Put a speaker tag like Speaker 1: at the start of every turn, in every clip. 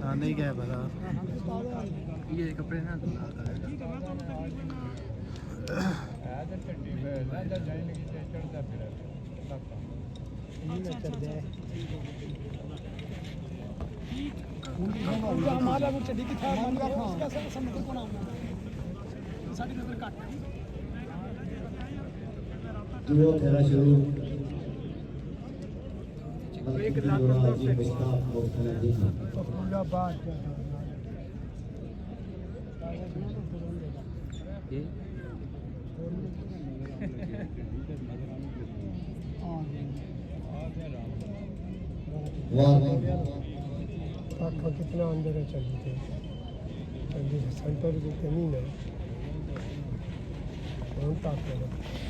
Speaker 1: हाँ नहीं क्या पता ये कपड़े ना
Speaker 2: हमारा वो चढ़ी की था उसका समझ को नाम साड़ी नजर काट
Speaker 3: जो तेरा शुरू
Speaker 2: एक लाख पूरा बात
Speaker 1: ये
Speaker 2: वाह कितना अंदर है चली थे सेंटर की जमीन है कौन ताकत है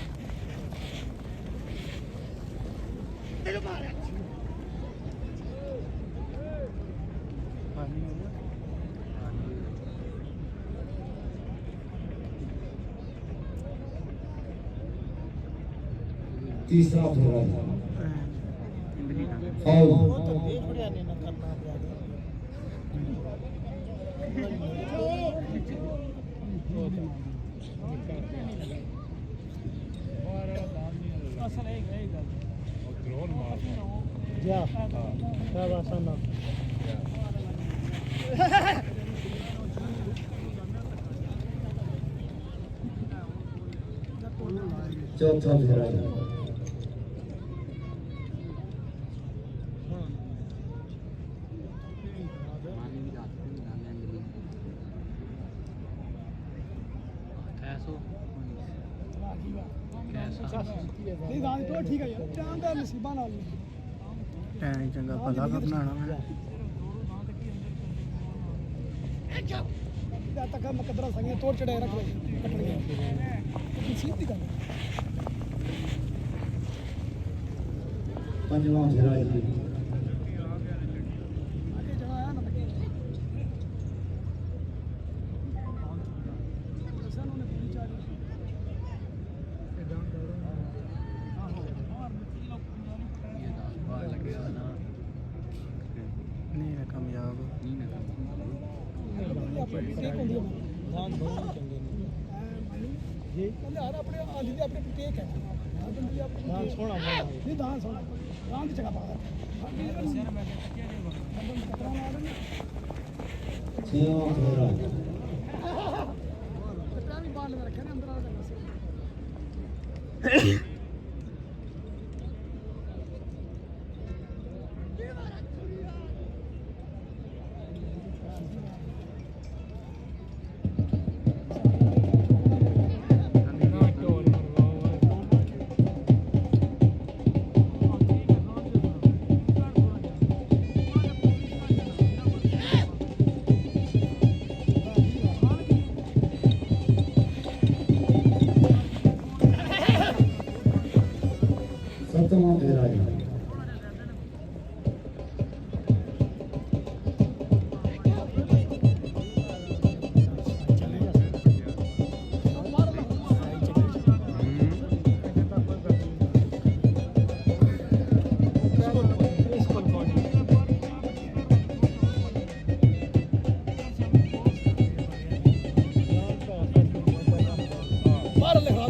Speaker 3: तीसरा फेरा चौथा फेरा
Speaker 2: नहीं गांव तो ठीक है यार टाइम का नसीबा नाल
Speaker 1: टाइम चंगा भला का बनाना मैं
Speaker 2: तक मकदरा संगे तोड़ चढ़ाए रख कटड़ गया सीधी कर
Speaker 3: पंजवां फेरा
Speaker 2: आगे जगह आया ना ने पूरी चारी
Speaker 1: नहीं ना कामयाब नहीं ना
Speaker 2: धान बहुत चंगे जी यार अपने आंधी दे अपने टेक है धान सोना नहीं धान सोना धान की जगह पाया
Speaker 3: छठवां फेरा
Speaker 2: कटरा भी बांध में रखे ने अंदर आ जाना से
Speaker 3: सप्तवां फेरा
Speaker 2: बाहर ले